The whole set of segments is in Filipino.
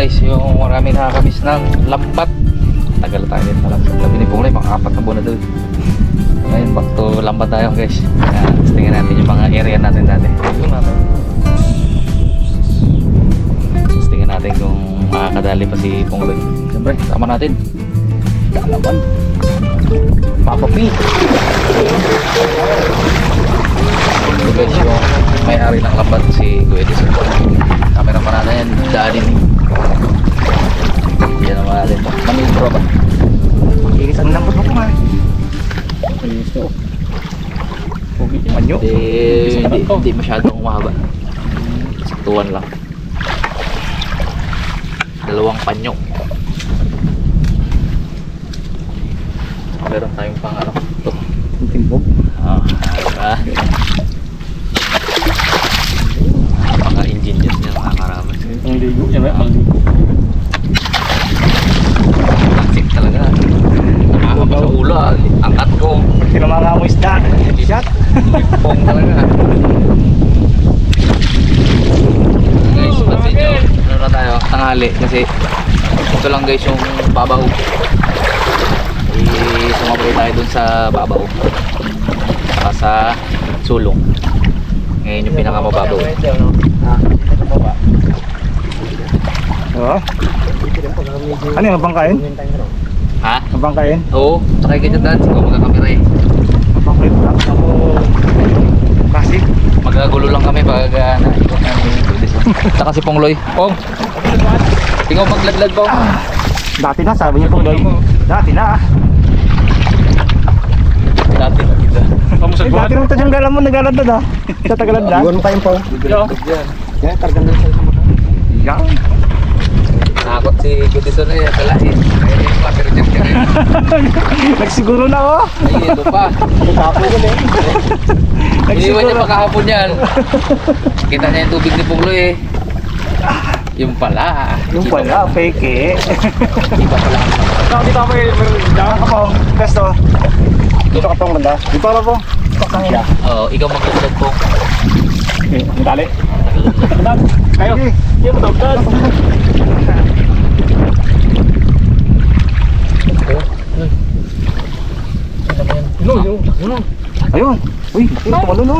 guys, yung marami nakakamiss ng lambat. Tagal tayo din pala sa gabi ni Punglay, mga 4 na buwan na doon. Ngayon back to lambat tayo guys. Tingnan natin yung mga area natin dati. Tingnan natin kung makakadali pa si Punglay. Siyempre, sama natin Kalaban Papa P. Ito guys, yung may-ari ng lambat si Kuya Edison. Camera pa natin yan, daanin. Yan naman natin po. Manibro ba? Ikisan lang po po nga. Gusto. Manyo. Hindi masyadong umahaba. Saktuan lang. 2 panyo. Meron tayong pang ano. Ito. Timbog. Mga engineers niya makakaraman. Ang ligo niya ba? Ang ligo. Plastic talaga. Nakakapa sa ulo. Angkat ko. Sinamanga mo isda. Shot. Pong talaga. Guys, pansin nyo. Ano na tayo? Tanghali. Kasi ito lang guys yung babaw. Sumabay tayo dun sa babaw. Sa sulong. Ngayon yung pinakamababaw. Oo. Ano yung mabangkain? Ha? Mabangkain? Oo. Sakay ka dyan dad. Siguro magkakamera eh. Mabangkain lang. Ako. Classic. Magagulo lang kami pag naikot namin yung Buddhist. Saka si Pongloy. Pong! Tingnan maglaglag Pong. Dati na, sabi niya Pongloy. Dati na. Dati na kita. Dati naman ito siyang galam mo, naglalad na. Sa Tagalad na. Iwan mo kayong Pong. Yo. Kaya targan lang sa mata. Yan. Nakakot si Buddhist na eh. Kalain. Ay, water jet ka rin. Nagsiguro na oh. Ay, ito pa. Tapo ko din. Iniwan niya pa kahapon yan. Kita niya yung tubig ni Pongloy eh. Yung pala. Yung pala, fake eh. Iba pala. Dito ako eh. Diyan ka Pong. Pesto. Dito ka Pong, banda. Dito ka Pong. Oo, ikaw maglaglag Pong. Ang dali. Kayo. Hindi mo tawagad. Ayun. Uy, ayun, tumalo no.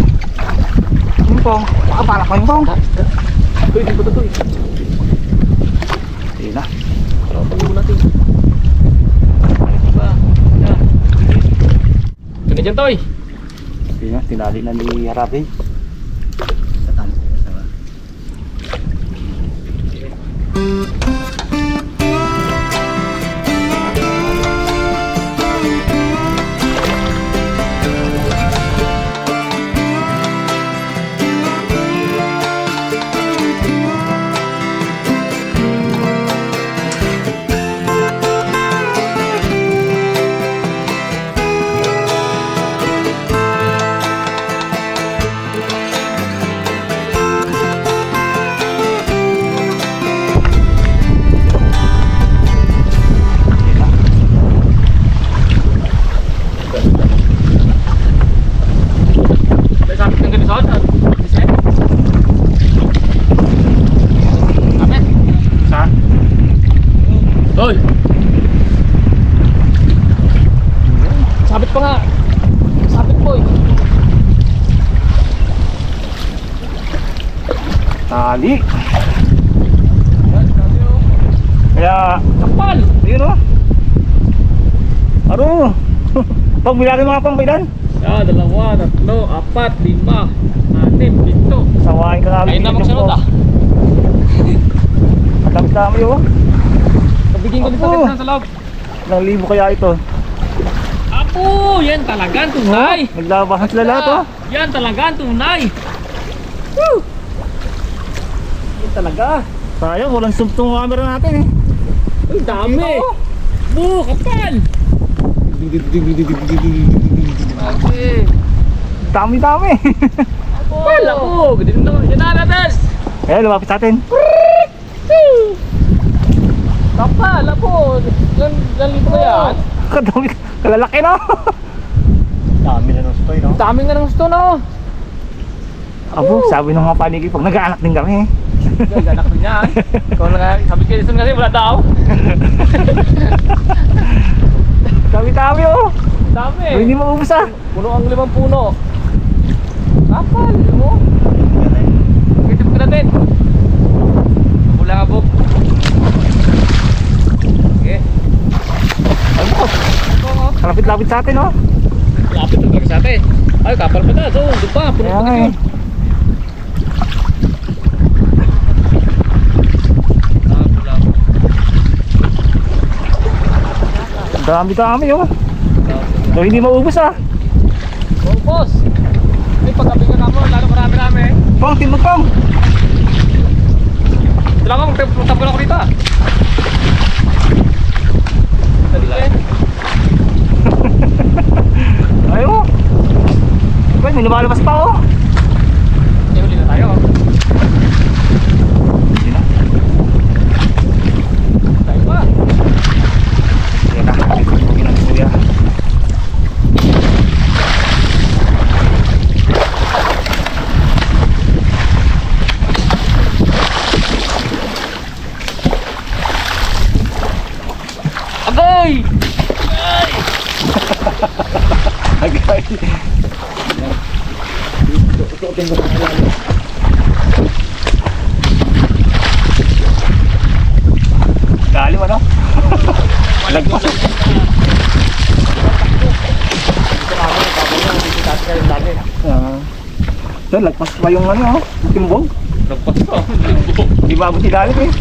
Ayun Pong. Makapalak pa yung Pong. Uy, di ba ito? Ayun na. Pag-ulo natin. Diba? Kaya dyan Toy. Ayun na, tinali na ni Harapi. Hoy! Sabit pa nga! Sabit boy! Tali. Kaya, Kapal! ayun o. Aro. Pag bilangin mga pangbilan. 1, 2, 3, 4, 5, 6, 7. Sawain ka namin. Ayun na magsunod ah. Ang dami o. Pabigyan ko dito Apo. sa loob. Ilang libo kaya ito. Apo! Yan talaga ang tunay! Naglabasan sila lahat o. Yan talaga ang tunay! Yan talaga! Sayang, walang zoom tong camera natin eh. Uy, dami! Bu, kapal! Dami-dami. Kapal ako! Ganun na, yan na natas! Ayan, lumapit sa atin. Kapal ako! Lalito ba yan? Kadami, kalalaki na. Dami na ng stoy, no? Dami nga ng gusto no! Abo, sabi ng mga paniki, pag nag-aanak din kami, Ganak din yan. Ikaw na nga, sabi kay Jason kasi wala daw. Dami-dami oh. Dami. Hindi maubos ah. Puno ang 5 puno. Kapal, mo. Kitip ko natin. Bulabog. Okay. Lapit-lapit sa atin oh. Lapit talaga sa atin. Ay, kapal pa na. Doon pa. Puno Kaya pa nga yun. eh. Dami-dami oh. So, hindi maubos ah. Oh, boss. Ay, pagkabi ka mo, lalo marami-rami. Pong, timog pong. Dala ko, magtampon ako dito ah. Dali ka eh. Ayaw mo. Well, may lumalabas pa oh. Eh, huli na tayo. Hindi na. Tayo pa. Yan na, dito yung ginang kuya. Agay! Agay. Lalim ano? Lagpas. So, lagpas pa yung ano, yung timbong. Nagpas ka. Hindi ba abot ilalim eh.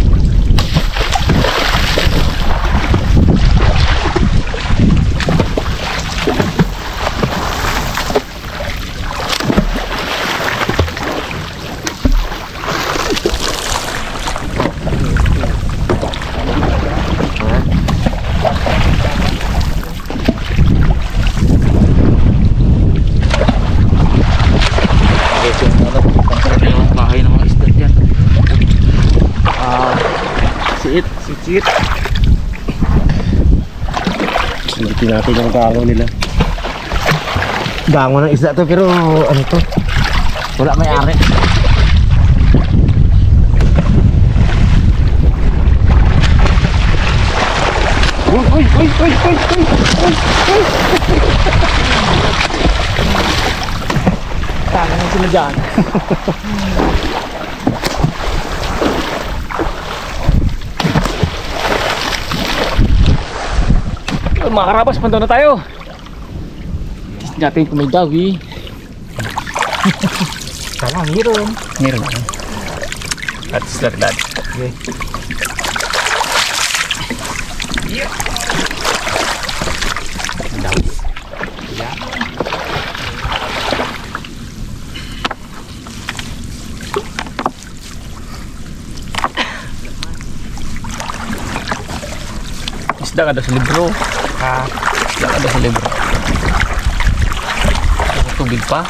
Yung bahay ng mga isda dyan. Siit. Sit-sit. Hindi natin yung gango nila. Gango ng isda to pero ano to? Wala may ari. Uy, uy, uy, uy, uy, uy, uy, uy. Tama na sila dyan. Mga karabas, punta na tayo. Test natin kung may dawi. Tama, meron. Meron. That's like that. Okay. Isda ka daw sa libro. Isda ka daw sa libro. Tubig pa.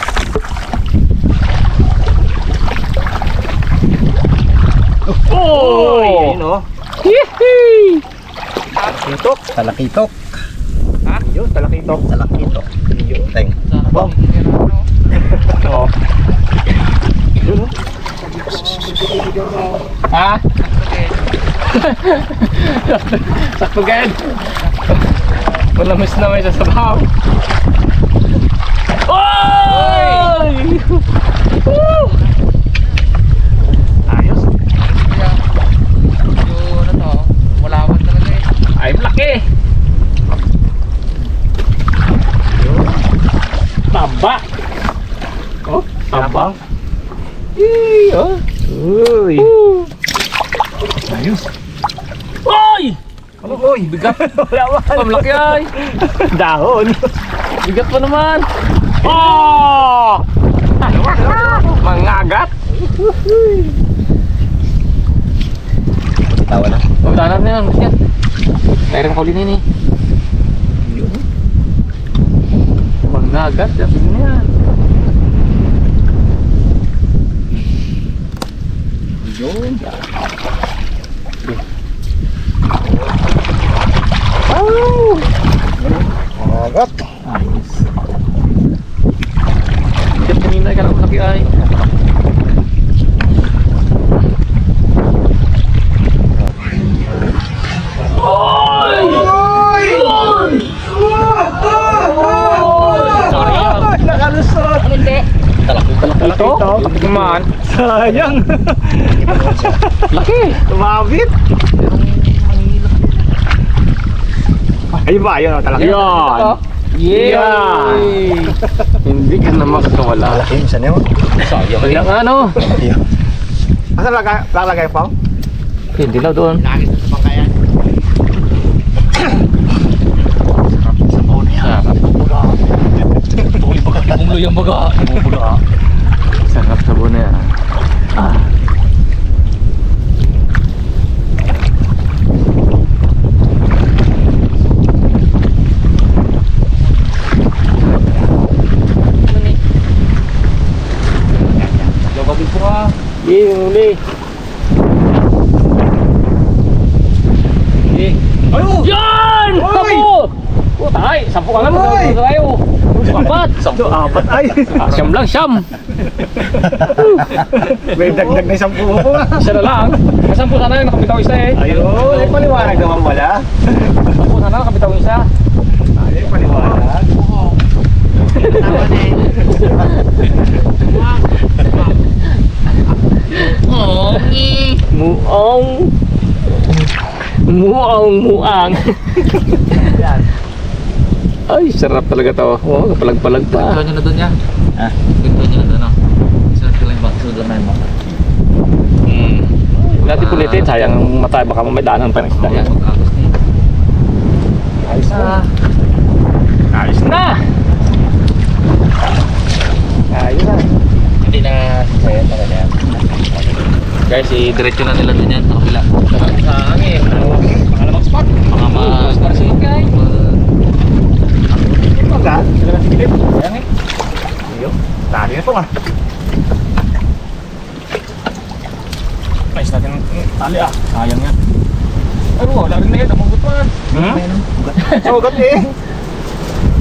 Oh! Ayun oh. Hihi! Talakitok. Talakitok. Ha? Yun, talakitok. Talakitok. Teng. Bang. Oo. Yun oh. Ha? Sakto gan. Malamis na may sasabaw. Oy! Woo! Ayos. Yung ano to, walawan talaga eh. Ay, laki! Taba! Oh, Tabang. Oh. Uy. Ayos. Oy! Ano, uy. Bigat! Wala Ang laki ay! Dahon. Bigat pa naman! Oh! Mangagat. Tawa na. Pagdanan na yan, yan. Mayroong kauli na yun eh. Mangagat, yan na yan. Yun. Oh! Mangagat. Ayos. Bigat kanina, kala ko laki ay. Ito, Kumaan. sayang. Laki! Tumabit. Ayun ba, ayun talaga. Yan. Yay! Hindi ka na makakawala. Malaki yung isa niyo. Sayang Kaya nga ano. Asa lalagay pa? Hindi na doon. Lagi sa bangkayan. Sarap. Bumulo yung baga. Bumulo. Sarap sabon na yan. Lagabin po ka. Uli. Ayun! Yan! Sampo! Putay! Sampo ka lang. Uy! Tayo. Apat. Ito, apat ay. Siyam lang, siyam. May dagdag na 10 po. Isa na lang. Sampo sana yun. Nakabitaw isa eh. Ayun, ay paliwanag naman wala. Sampo sana. Nakabitaw isa. Ay, paliwanag. Muong. Muang. Ay, sarap talaga to. Oh, palag-palag pa. Ito nyo na doon yan. Ah. Ito nyo na doon. Sunod ko lang yung baka. Sunod lang na yung baka. Natin pulitin. Sayang ang mata. Baka may daanan pa ng isda yan. Mag-agos na yun. Ayos na. Ayos na! Ayos na. Hindi na sasaya talaga yan. Guys, i-diretso na nila doon yan sa kabila. Sa hangin. Pangalawang spot. Mga Pangalawang guys. Magka? Ayan eh. Ayun. Lagi na po nga. Ayos natin ang tali ah. Sayang yan. Ay, wala rin na yan. Namugot pa. Sugat eh.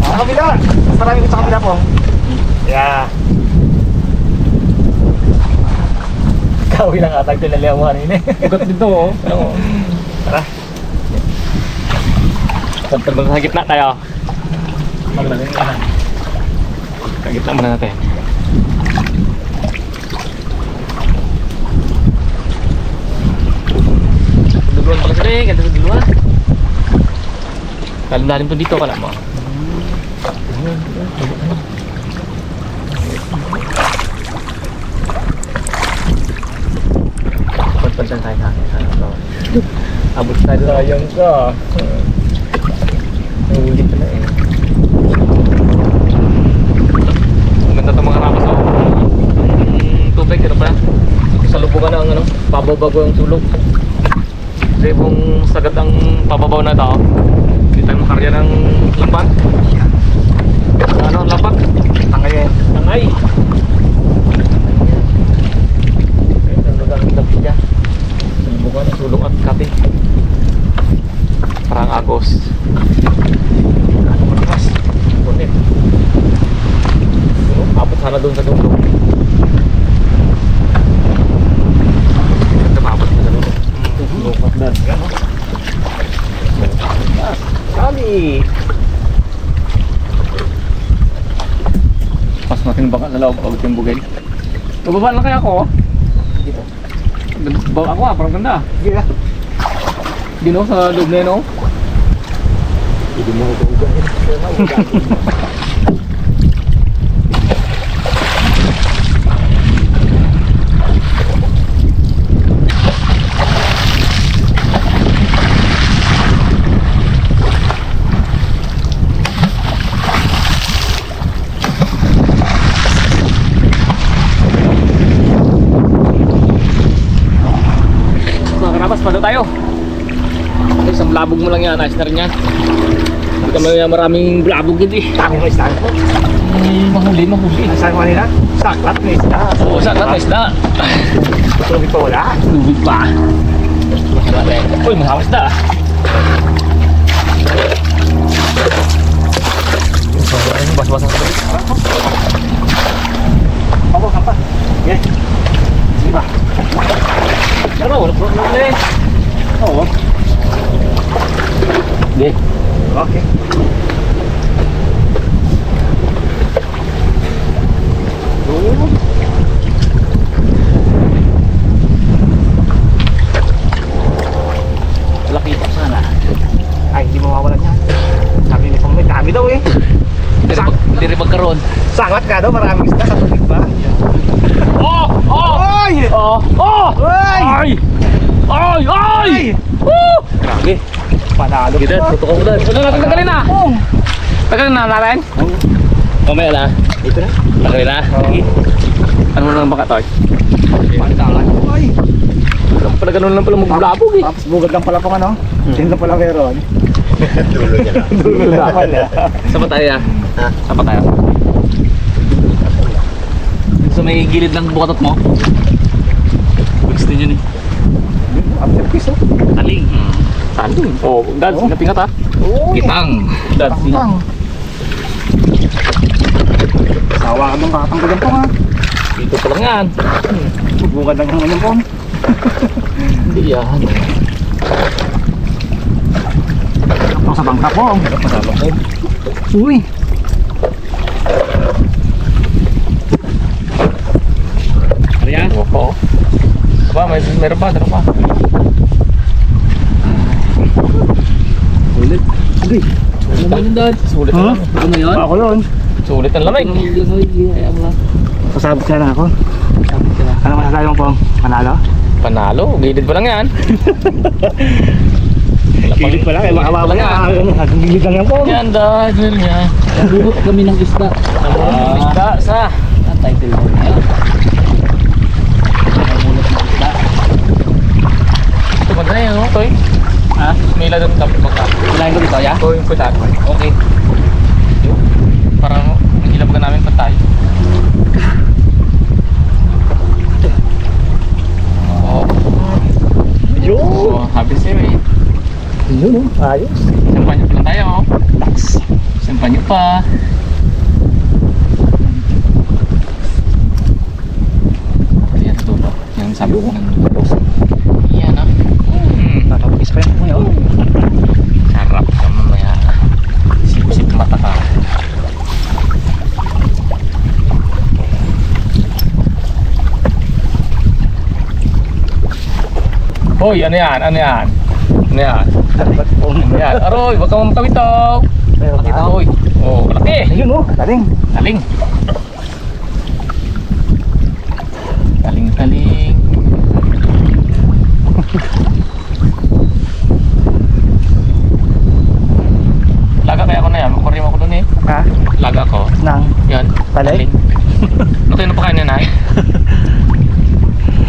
Sa kabila. Mas marami ko sa kabila po. Yeah. Kawi lang atag tinalihan mo kanina eh. Ugat dito oh. Tara. Pagpag sa gitna tayo. Maglaling ka. Sa gitna muna natin. Duluan pala sila eh. Ganda sa duluan. Lalim-lalim to dito. Kala mo. Pagpantan tayo sa akin. Abot tayo. Sayang ka. Nahuli ka na eh. Ang ganda itong mga ramas oh. Tubig, ano pala? Sa lubugan ng ano, pababago ang sulog. Kasi kung sagad ang pababaw na ito, hindi tayo makarya ng lampan. Ano, lampak? Tangay eh. Tangay! Ayun, ang gagamit ng pidya. Sa lubugan ng sulog at kape. Parang agos. Malakas. Punit. Abot sana doon sa dulo. Abot na sa dulo. Lupat na. Kali! Pas natin baka nalaw pag yung bugay. Bababa lang kaya ako. Dito. Bawa ako parang ganda. Sige na. Gino sa loob na yun, oh. Hindi mo ito ugahin. Mga karapas, palo tayo. Isang labog mo lang yan, ayos na rin yan. Hindi ka maraming labog yun eh. Dami mo isda. Mahuli. Ang saan mo kanina? Saklat na isda. Oo, saan na isda? Tulog pa wala. Lubig pa. Uy, mahawas na. Bas-bas ang tubig. Ako, kampa. Yeah. Sige ba? Pero, wala problem eh. Oo. Hindi. Okay. mawawalan niya. Sabi ni Pong, may dami daw eh. Hindi rin magkaroon. Sangat ka daw, maraming isda sa tubig ba? Oh! Oh! Oy! Oh! Oh! Oy! Ay! Ay! Ay! Woo! Grabe. Panalo Sige, Dad. Tutok mo, Dad. Tagalin na! Tagalin na natin? Mamaya na. Ito na. Tagalin na. Sige. Ano na lang baka tayo? Pantalan. Oy! Pala ganun lang pala magbulabog eh. Tapos bugad lang pala pang ano. Yun lang pala meron. Dulo niya lang. Dulo lang pala. Saan pa tayo ya? Saan pa tayo? So may gilid ng bukatot mo? Gusto yun eh. After kiss oh. Taling. Taling. Oh, Dad, Oh. ingat-ingat ha. Kitang. Dad, ingat. Pang. Sawa ka mong kakanggalan po nga. Dito pa lang yan. Bugad lang naman yung Pong. Hindi yan. Ito sa bangka po. Masama ko. Uy. Ano yan? Oo. Aba, meron pa, meron pa. Ulit. Uy. Ano ba yun, Dad? Sulit Ha? na lang. Ano yun? Ako yun. Sulit ang lamig. Pasabot ka na ako. Ano masasabi mo Pong? Panalo? Panalo, gilid pa lang yan. Gilid pa lang eh. Makababa Wala na. Gilid lang yan Pong. Yan, Dad, yun yan. Nagbubot kami ng isda. Isda sa. Ang title mo na yan. Namulot ng isda. Ito maganda yun, no, Toy? Ha? Mila doon tapos baka. Kulahin ko dito, ya? Ito yung putat. Okay. Parang nagilap ka namin patay. Oh, Yun. oh, happy sa'yo eh. Yun oh. Ayos. Sampan nyo pa lang tayo, oh. Lax. Sampan nyo pa. Ayan, tulo. Yung sabi ko ng tulo. Yan, ah. Nakapagis pa yun po yun. Sarap ka mamaya. Sip-sip mata ka. Hoy, ano yan? Ano yan? Ano yan? Dapat Pong. Ano yan? Aroy, wag kang matawitaw. Pero Makita ko, oh, malaki. ayun oh. Taling. Taling. Taling. Laga kaya ako na yan. Makurim ako dun eh. Ha? Laga ko. Nang. Yan. Taling? Ano kayo na pa kayo nanay?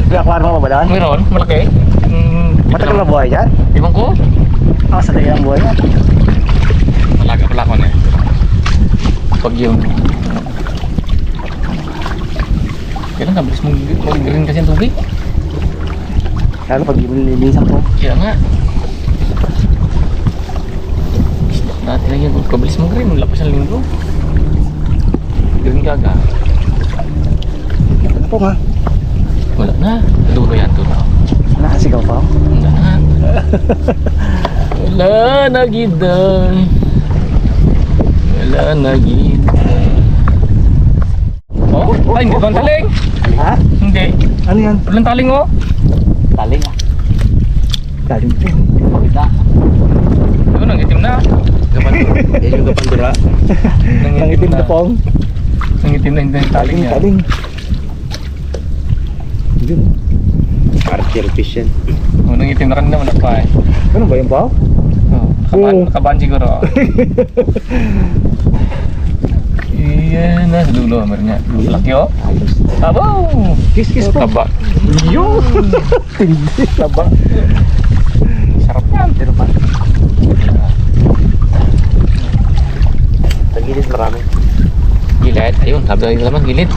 May aquarium mo ba doon? Meron, malaki. Matagal na buhay dyan? Ibang ko. Sa dali ang buhay yan. Malaga pala ko na eh. Pag yung... Kailan ka, bilis mag-green kasi ang tubig. Lalo pag nililisan po. Kaya nga. Dati lang yan, kabilis mag-green, lapas ng linggo. Green gaga. Ano po nga? Wala na, dulo yan, dulo. Nakasigaw pa ako. Wala na. Wala na gidan. Wala na gidan. Oh, ay hindi ba ang taling? Ha? Hindi. Ano yan? Walang taling oh. Taling ah. Galing po. Pagda. Yun, ang itim na. Yan yung kapandura. Nangitim na Pong. Ang itim na hindi ang taling niya. Taling. Yun. Archer fish yan. Oh, nang itim na kanina, wala pa eh. Ano ba yung Pong? Oh, Oo. nakaban siguro. Iyan na, sa dulo, meron niya. Malaki oh. Ayos. Abaw! Kiss po. Taba. Yun. Hindi. Taba. Sarap yan. Pero pa. Sa gilid marami. Gilid, ayun, sabi na naman, gilid.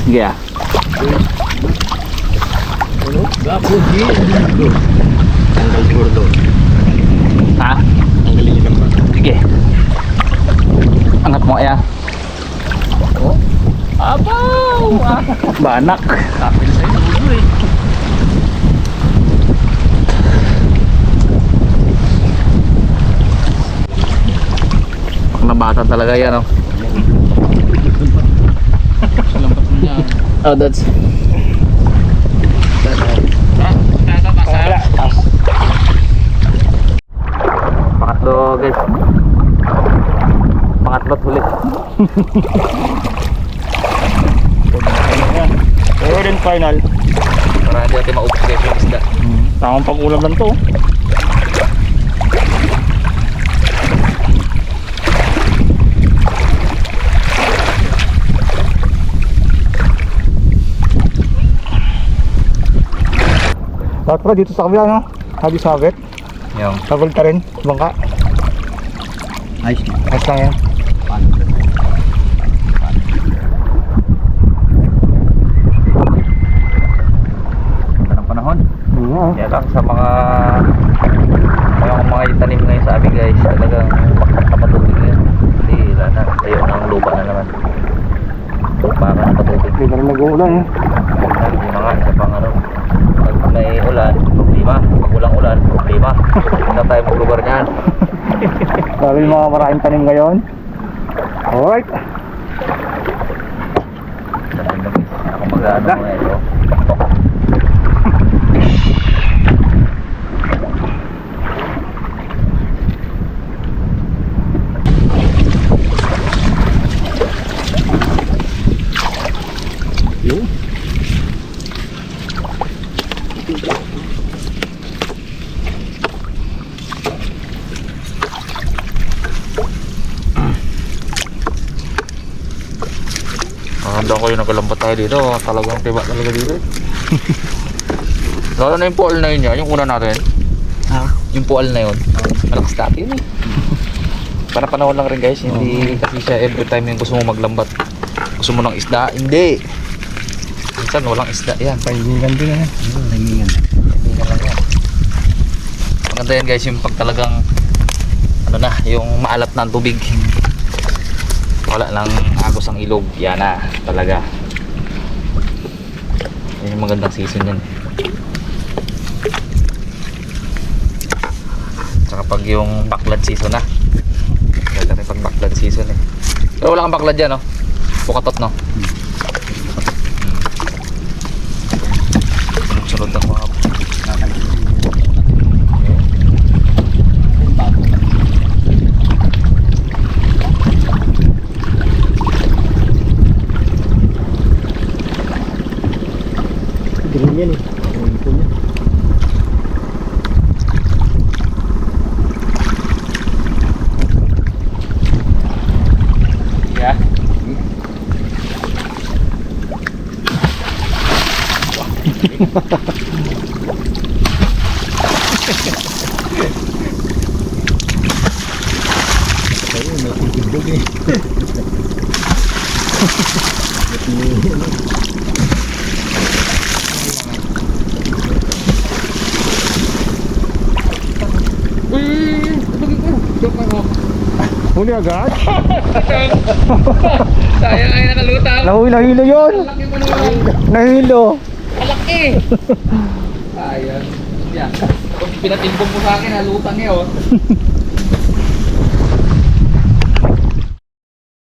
Sige ah. Gapo, tanggal burdo. Ha? Tanggalin niyo naman. Sige. Angat mo kaya. Oh. Abaw! Ah. Banak. Kapil sa'yo, dulo eh. Pag nabata talaga yan oh. Sa lambat mo niya. Oh, that's... Ah, tata, tasa. Third and final. Para hindi natin maubos guys yung isda. Tamang pag-ulam lang to. Bakit pa dito sa kabila, no? Habi sabit. Yung. Nabulta rin. Bangka. Ayos na. Ayos lang yan. Ganda ng panahon. Oo. Kaya lang sa mga itanim ngayon sa amin guys, talagang bakit na patubig ngayon. Hindi, wala na. Tayo na ang lupa na naman. Baka na patubig. Hindi na rin nag-uulan eh. Hindi na nga, isa pang ano. Pag may ulan, problema. Pag walang ulan, problema. Hindi tayo maglugar niyan. Lalo yung mga maraming tanim ngayon. Alright. Ako mag-ano mga ito. Yun. Handa ko yung nagalambat tayo dito. Talagang tiba talaga dito. Lalo na yung pool na yun yung una natin. Yung pool na yun. Malakas dati yun eh. Para panahon lang rin guys. Hindi kasi siya every time yung gusto mo maglambat. Gusto mo ng isda? Hindi. Minsan walang isda yan. Pahingan din eh. Pahingan lang yan. Maganda yan guys yung pag talagang ano na, yung maalat na ang tubig. Wala lang agos ang ilog. Yan na talaga. Yan yung magandang season yan. Tsaka pag yung backlad season na. Ganda rin pag backlad season eh. Pero wala kang backlad yan no? Pukatot no? Sunod ng mga Green yan eh. Green po niya. yeah. Ayun, may titibog eh. Huli agad? Sayang ay nakalutang. Nahilo yun! Laki mo naman. Nahilo! Malaki. Sayang. Yeah. Pag pinatimbong mo sa akin, halutang eh oh.